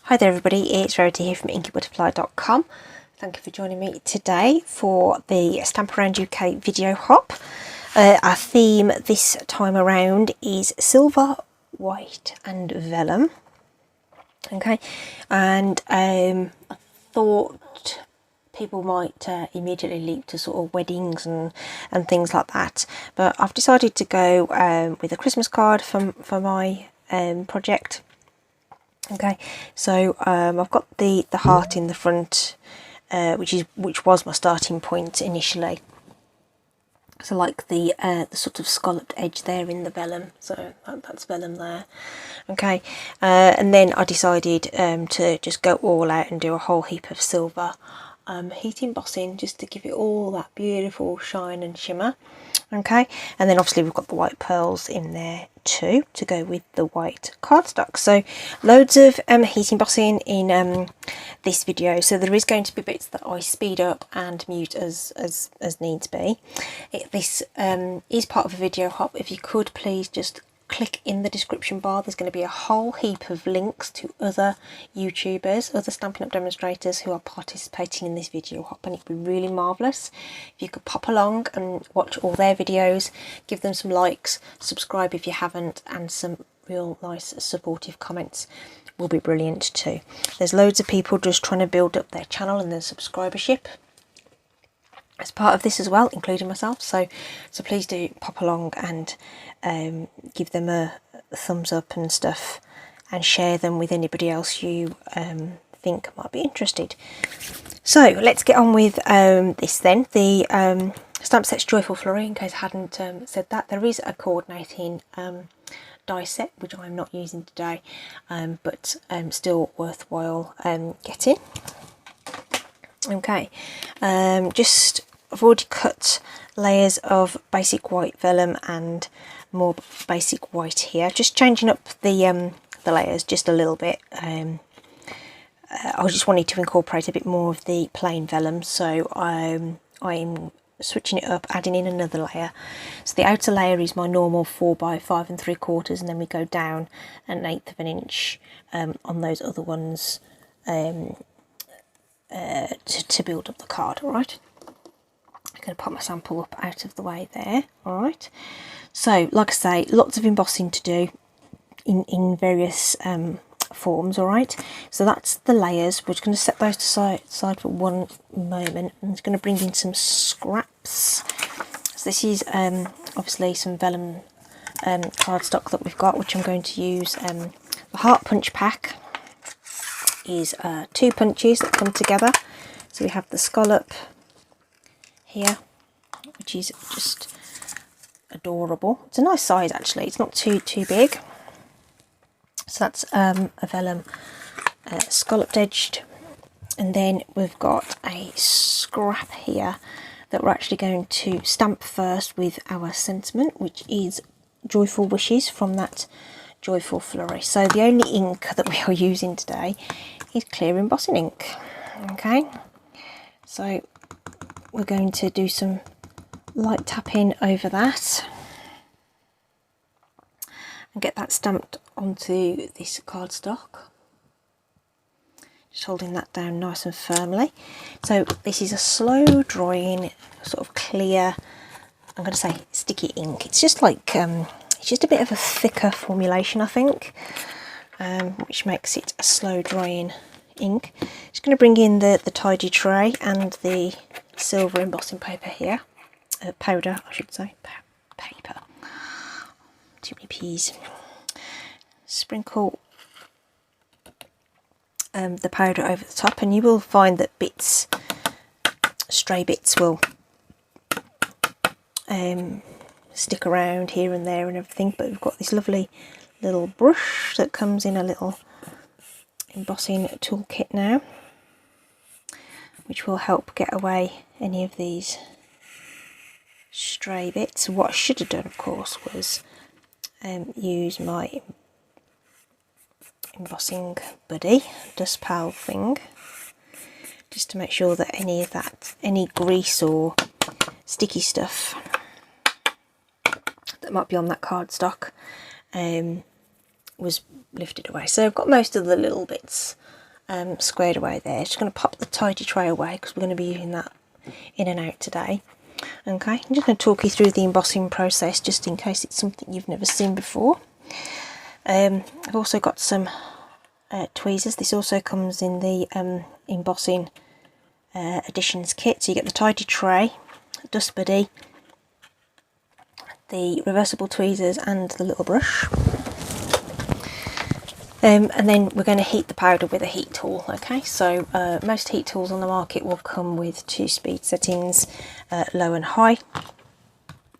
Hi there everybody, it's Rarity here from inkybutterfly.com. Thank you for joining me today for the Stamp Around UK video hop. Our theme this time around is silver, white and vellum. Okay, and I thought people might immediately leap to sort of weddings and things like that, but I've decided to go with a Christmas card for my project. Okay, so I've got the heart in the front, which was my starting point initially. So like the sort of scalloped edge there in the vellum, so that's vellum there. Okay, and then I decided to just go all out and do a whole heap of silver heat embossing, just to give it all that beautiful shine and shimmer. Okay, and then obviously we've got the white pearls in there too to go with the white cardstock. So loads of heat embossing in this video, so there is going to be bits that I speed up and mute as needs be. This is part of a video hop. If you could please just click in the description bar, there's going to be a whole heap of links to other YouTubers, other Stampin' Up demonstrators who are participating in this video hop, and it'd be really marvellous if you could pop along and watch all their videos, give them some likes, subscribe if you haven't, and some real nice supportive comments will be brilliant too. There's loads of people just trying to build up their channel and their subscribership as part of this as well, including myself, so please do pop along and give them a thumbs up and stuff, and share them with anybody else you think might be interested. So let's get on with this then. The Stamp Set's Joyful Flurry, in case I hadn't said that, there is a coordinating die set which I'm not using today, but still worthwhile getting. Okay, I've already cut layers of basic white vellum and more basic white here, just changing up the layers just a little bit. I just wanted to incorporate a bit more of the plain vellum, so I'm switching it up, adding in another layer. So the outer layer is my normal 4 by 5 3/4, and then we go down 1/8 of an inch on those other ones to build up the card. All right, I'm going to pop my sample up out of the way there. All right, so like I say, lots of embossing to do in various forms. All right, so that's the layers. We're just going to set those to side for one moment. I'm just going to bring in some scraps. So this is obviously some vellum cardstock that we've got, which I'm going to use. The heart punch pack is 2 punches that come together. So we have the scallop here, which is just adorable. It's a nice size actually, it's not too big. So that's a vellum scalloped edged, and then we've got a scrap here that we're actually going to stamp first with our sentiment, which is Joyful Wishes from that Joyful Flurry. So the only ink that we are using today is clear embossing ink. Okay, so we're going to do some light tapping over that and get that stamped onto this cardstock. Just holding that down nice and firmly. So this is a slow drying, sort of clear, I'm going to say sticky ink. It's just like it's just a bit of a thicker formulation, I think, which makes it a slow drying ink. Just going to bring in the tidy tray and the silver embossing paper here, powder I should say, paper, too many P's. Sprinkle the powder over the top, and you will find that stray bits will stick around here and there and everything, but we've got this lovely little brush that comes in a little embossing toolkit now, which will help get away any of these stray bits. What I should have done, of course, was use my embossing buddy dust pal thing, just to make sure that any grease or sticky stuff that might be on that cardstock was lifted away. So I've got most of the little bits squared away there. Just going to pop the tidy tray away because we're going to be using that in and out today. Okay, I'm just going to talk you through the embossing process just in case it's something you've never seen before. I've also got some tweezers. This also comes in the embossing additions kit. So you get the tidy tray, dust buddy, the reversible tweezers and the little brush. And then we're going to heat the powder with a heat tool. Okay, so most heat tools on the market will come with 2 speed settings, low and high.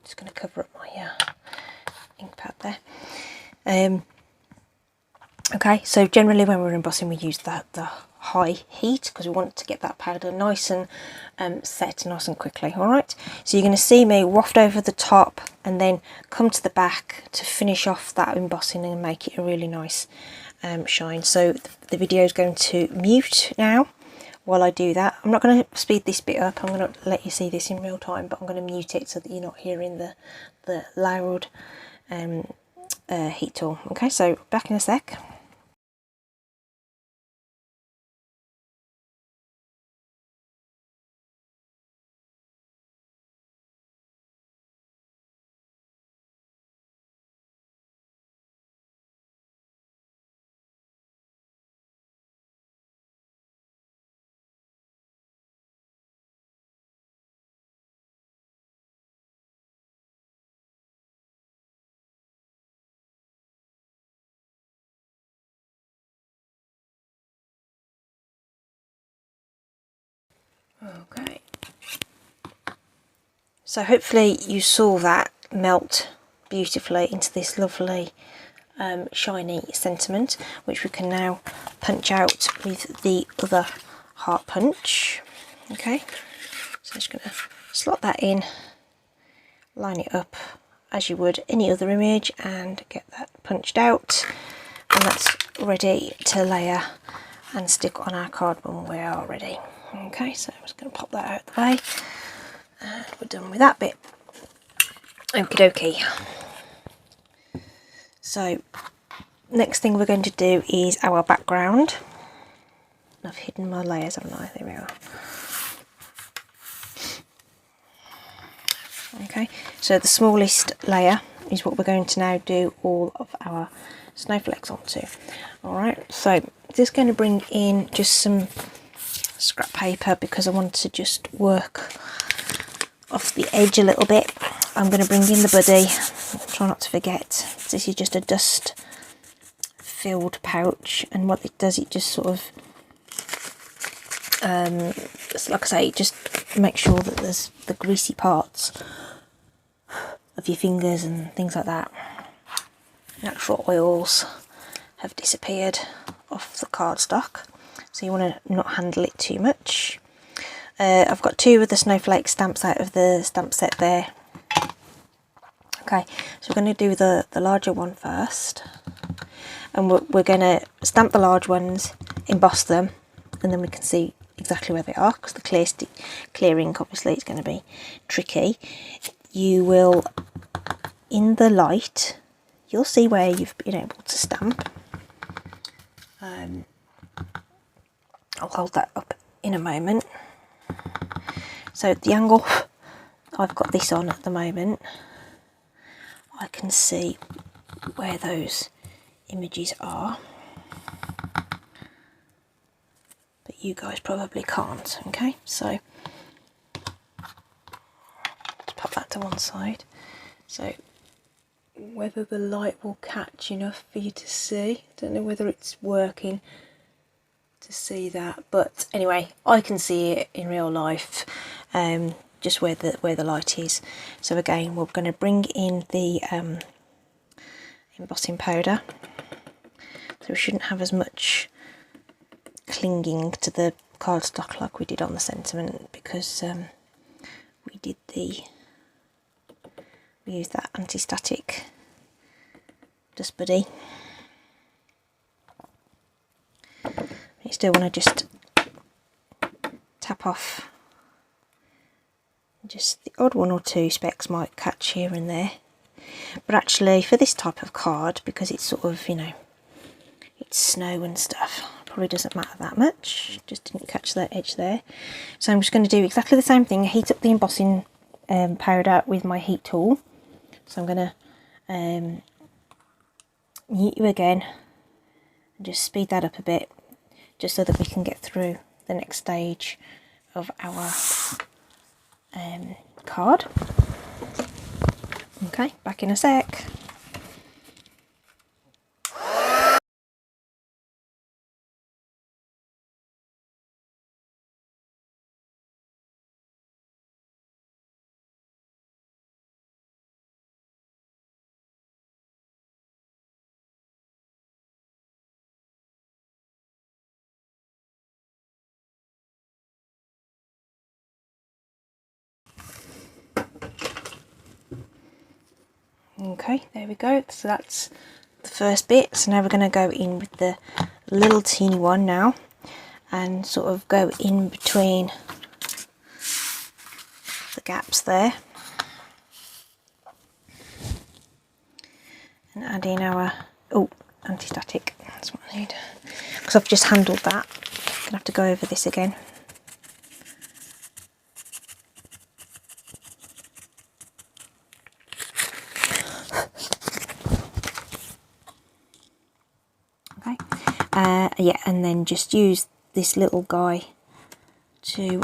Just going to cover up my ink pad there. Okay, so generally when we're embossing we use the high heat because we want to get that powder nice and set nice and quickly. Alright, so you're going to see me waft over the top and then come to the back to finish off that embossing and make it a really nice shine. So the video is going to mute now while I do that. I'm not going to speed this bit up, I'm going to let you see this in real time, but I'm going to mute it so that you're not hearing the loud heat tool. Okay, so back in a sec. Okay, so hopefully you saw that melt beautifully into this lovely shiny sentiment, which we can now punch out with the other heart punch. Okay, so I'm just going to slot that in, line it up as you would any other image and get that punched out, and that's ready to layer and stick on our card when we are ready. Okay, so I'm just going to pop that out of the way and we're done with that bit. Okie dokie. So next thing we're going to do is our background. I've hidden my layers, haven't I? There we are. Okay, so the smallest layer is what we're going to now do all of our snowflakes onto. Alright, so just going to bring in just some scrap paper because I want to just work off the edge a little bit. I'm going to bring in the buddy, try not to forget, this is just a dust filled pouch, and what it does, it just sort of like I say, just make sure that there's the greasy parts of your fingers and things like that, natural oils, have disappeared off the cardstock, so you want to not handle it too much. I've got 2 of the snowflake stamps out of the stamp set there. Okay, so we're going to do the larger one first, and we're going to stamp the large ones, emboss them, and then we can see exactly where they are, because the clear ink obviously is going to be tricky. You will, in the light, you'll see where you've been able to stamp. I'll hold that up in a moment. So the angle I've got this on at the moment, I can see where those images are, but you guys probably can't. Okay, so let's pop that to one side. So whether the light will catch enough for you to see, don't know whether it's working to see that, but anyway, I can see it in real life, just where the light is. So again, we're going to bring in the embossing powder, so we shouldn't have as much clinging to the cardstock like we did on the sentiment, because we used that anti-static dust buddy. You still want to just tap off, just the odd 1 or 2 specks might catch here and there, but actually for this type of card, because it's sort of, you know, it's snow and stuff. Probably doesn't matter that much, just didn't catch that edge there. So I'm just going to do exactly the same thing, heat up the embossing powder with my heat tool. So I'm going to heat you again and just speed that up a bit, just so that we can get through the next stage of our card. Okay, back in a sec. Okay, there we go. So that's the first bit. So now we're going to go in with the little teeny one now and sort of go in between the gaps there and add in our anti-static. That's what I need, because I've just handled that. I'm going to have to go over this again. Yeah, and then just use this little guy to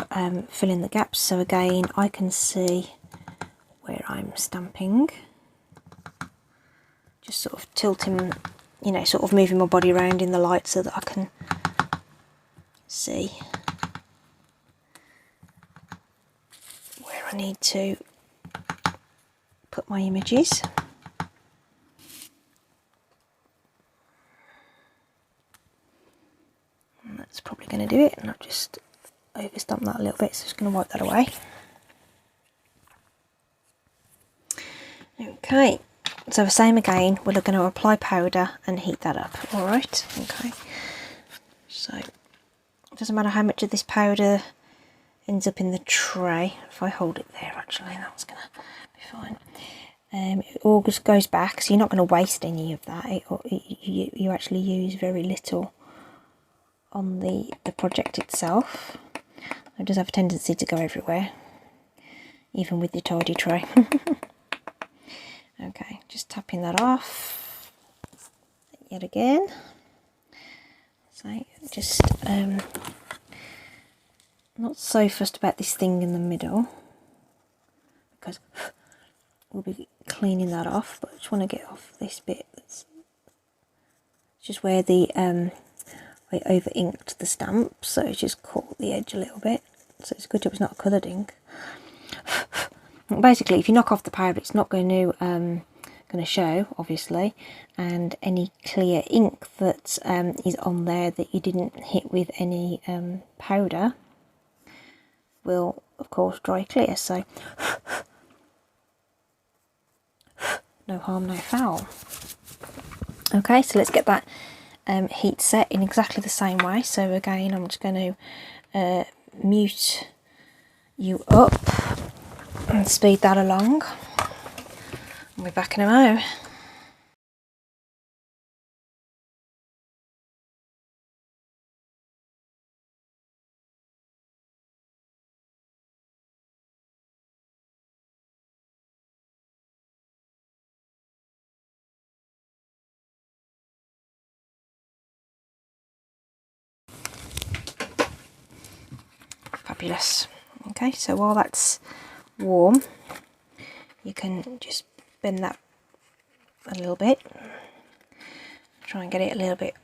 fill in the gaps. So again, I can see where I'm stamping. Just sort of tilting, you know, sort of moving my body around in the light so that I can see where I need to put my images. That's probably going to do it, and I've just overstamped that a little bit, so I'm just going to wipe that away. Okay, so the same again, we're going to apply powder and heat that up. Alright, okay, so it doesn't matter how much of this powder ends up in the tray. If I hold it there, actually, that's going to be fine. It all just goes back, so you're not going to waste any of that. You actually use very little on the project itself. It does have a tendency to go everywhere, even with your tidy tray. Okay, just tapping that off yet again. So just not so fussed about this thing in the middle, because we'll be cleaning that off, but I just want to get off this bit. That's just where the I over inked the stamp, so it's just caught the edge a little bit. So it's good it was not coloured ink. Basically, if you knock off the powder, it's not going to show, obviously, and any clear ink that is on there that you didn't hit with any powder will, of course, dry clear. So no harm, no foul. Okay, so let's get that heat set in exactly the same way. So again, I'm just going to mute you up and speed that along. I'll be back in a mo. Fabulous. Okay, so while that's warm, you can just bend that a little bit, try and get it a little bit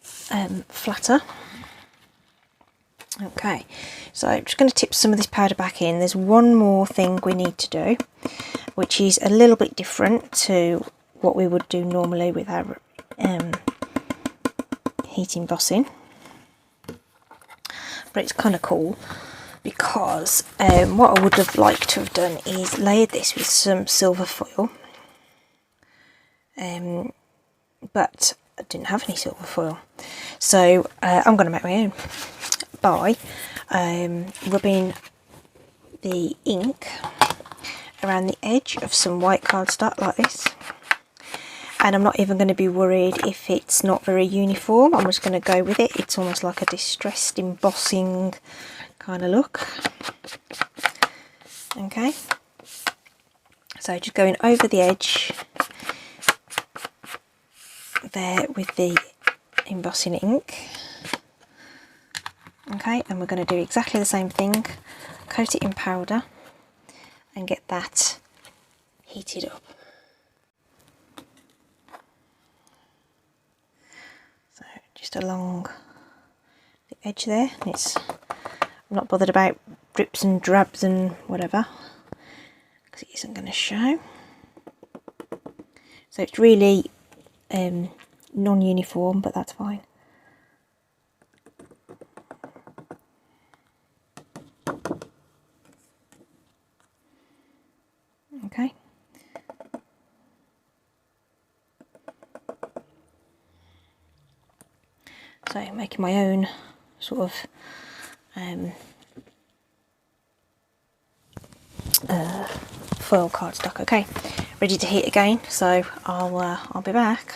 flatter. Okay, so I'm just going to tip some of this powder back in. There's one more thing we need to do, which is a little bit different to what we would do normally with our heat embossing, but it's kind of cool, because what I would have liked to have done is layered this with some silver foil, but I didn't have any silver foil, so I'm going to make my own by rubbing the ink around the edge of some white cardstock like this, and I'm not even going to be worried if it's not very uniform. I'm just going to go with it. It's almost like a distressed embossing kind of look. Okay, so just going over the edge there with the embossing ink. Okay, and we're going to do exactly the same thing, coat it in powder and get that heated up. So just along the edge there, and I'm not bothered about drips and drabs and whatever, because it isn't going to show. So it's really non-uniform, but that's fine. Okay. So making my own sort of foil cardstock. Okay, ready to heat again. So I'll be back.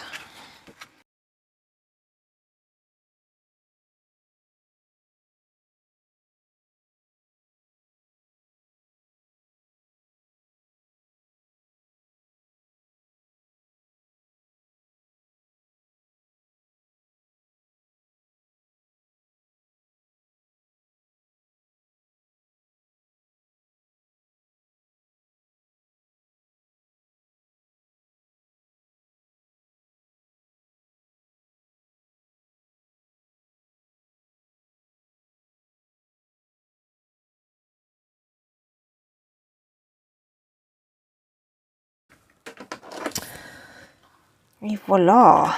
Et voila,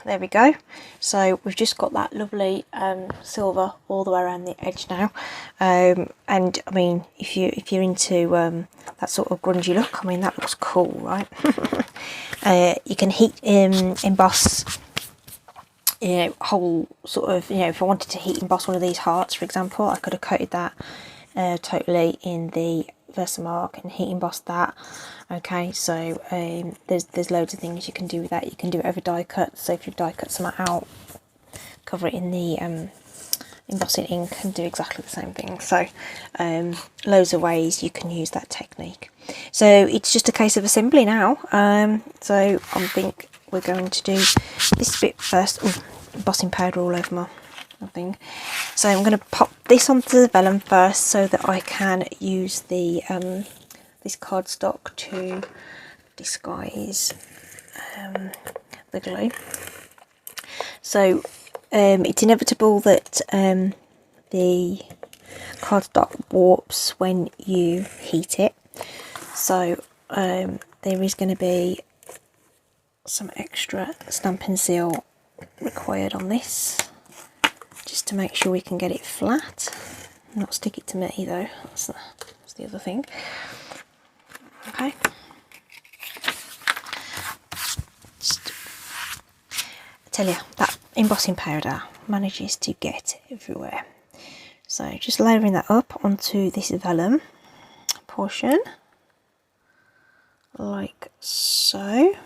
there we go. So we've just got that lovely silver all the way around the edge now, and I mean, if you're into that sort of grungy look, I mean, that looks cool, right? You can heat emboss, you know, whole sort of, you know, if I wanted to heat emboss one of these hearts, for example, I could have coated that totally in the Versamark and heat emboss that. Okay, so there's loads of things you can do with that. You can do it over die cut. So if you die cut some out, cover it in the embossing ink and do exactly the same thing. So loads of ways you can use that technique. So it's just a case of assembly now. So I think we're going to do this bit first. Ooh, embossing powder all over my thing. So I'm going to pop this onto the vellum first so that I can use the this cardstock to disguise the glue. So it's inevitable that the cardstock warps when you heat it, so there is going to be some extra Stampin' Seal required on this, just to make sure we can get it flat, not stick it to me though, that's the other thing. Okay, just, I tell you, that embossing powder manages to get everywhere. So just layering that up onto this vellum portion, like so.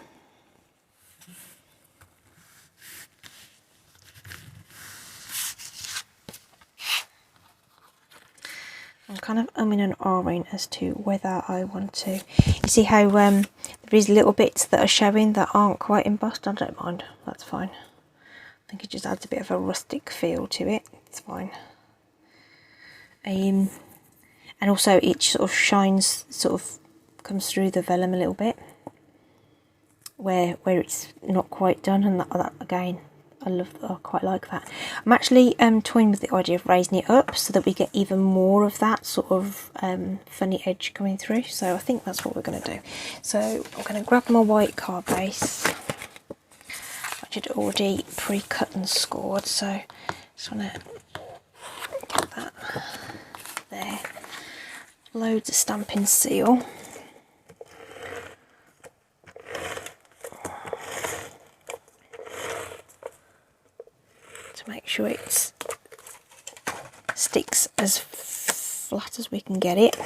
I'm kind of umming and ahhing as to whether I want to. You see how there is little bits that are showing that aren't quite embossed? I don't mind, that's fine. I think it just adds a bit of a rustic feel to it. It's fine. And also it sort of shines, sort of comes through the vellum a little bit where it's not quite done, and that again, I quite like that. I'm actually toying with the idea of raising it up so that we get even more of that sort of funny edge coming through. So I think that's what we're going to do. So I'm going to grab my white card base, which I'd already pre-cut and scored. So just want to get that there. Loads of Stampin' Seal. Make sure it sticks as flat as we can get it.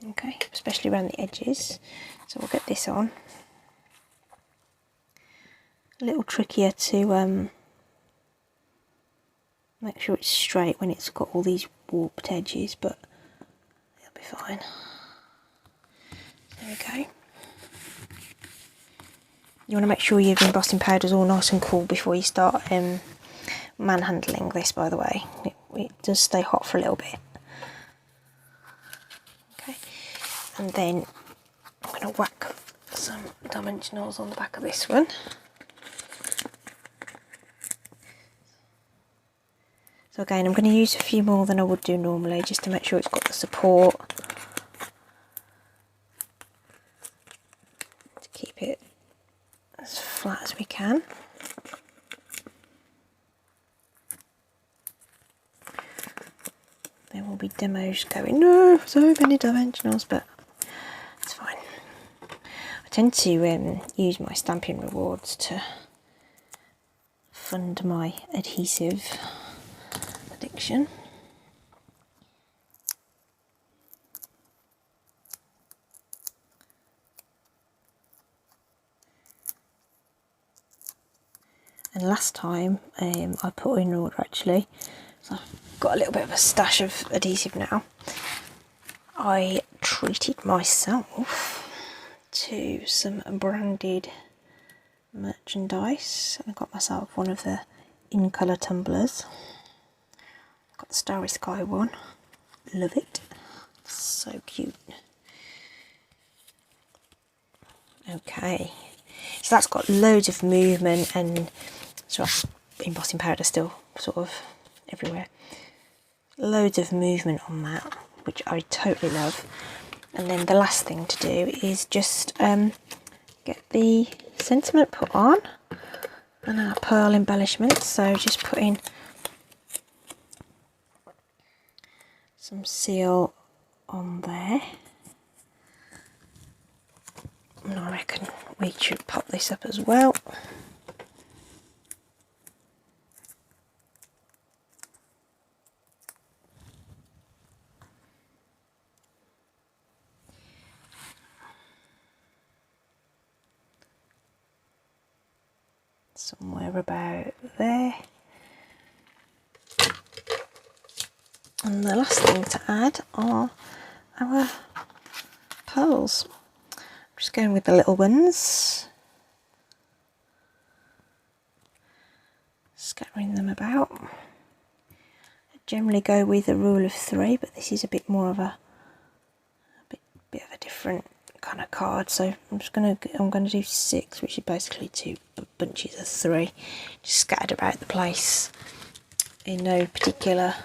Okay, especially especially around the edges. So we'll get this on. A little trickier to make sure it's straight when it's got all these warped edges, but it'll be fine. There we go. You want to make sure your embossing powder's all nice and cool before you start manhandling this, by the way. It does stay hot for a little bit. Okay, and then I'm going to whack some dimensionals on the back of this one. So again, I'm going to use a few more than I would do normally, just to make sure it's got the support. To keep it as flat as we can. There will be demos going, no, so many dimensionals, but it's fine. I tend to use my Stampin' rewards to fund my adhesive addiction. And last time I put in order actually, so I've got a little bit of a stash of adhesive now. I treated myself to some branded merchandise. I got myself one of the in colour tumblers. Got the Starry Sky one. Love it. So cute. Okay, so that's got loads of movement, and so embossing powder still sort of everywhere. Loads of movement on that, which I totally love. And then the last thing to do is just get the sentiment put on and our pearl embellishments. So just putting some seal on there. And I reckon we should pop this up as well. Somewhere about there. And the last thing to add are our pearls. I'm just going with the little ones, scattering them about. I generally go with a rule of 3, but this is a bit more of a bit of a different kind of card. So I'm going to do 6, which is basically 2 bunches of 3, just scattered about the place in no particular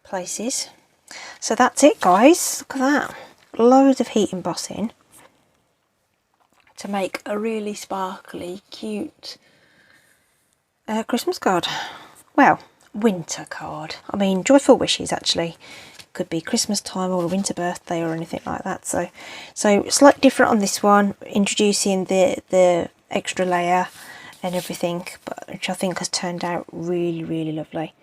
places. So that's it, guys. Look at that. Loads of heat embossing to make a really sparkly, cute Christmas card. Well, winter card. I mean, joyful wishes actually. Could be Christmas time or a winter birthday or anything like that. So slightly different on this one, introducing the extra layer and everything, but which I think has turned out really, really lovely.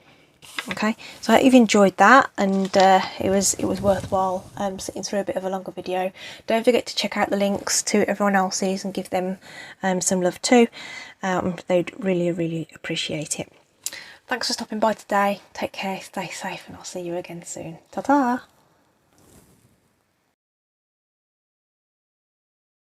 Okay, so I hope you've enjoyed that, and it was worthwhile sitting through a bit of a longer video. Don't forget to check out the links to everyone else's and give them some love too. They'd really, really appreciate it. Thanks for stopping by today. Take care, stay safe, and I'll see you again soon. Ta-ta!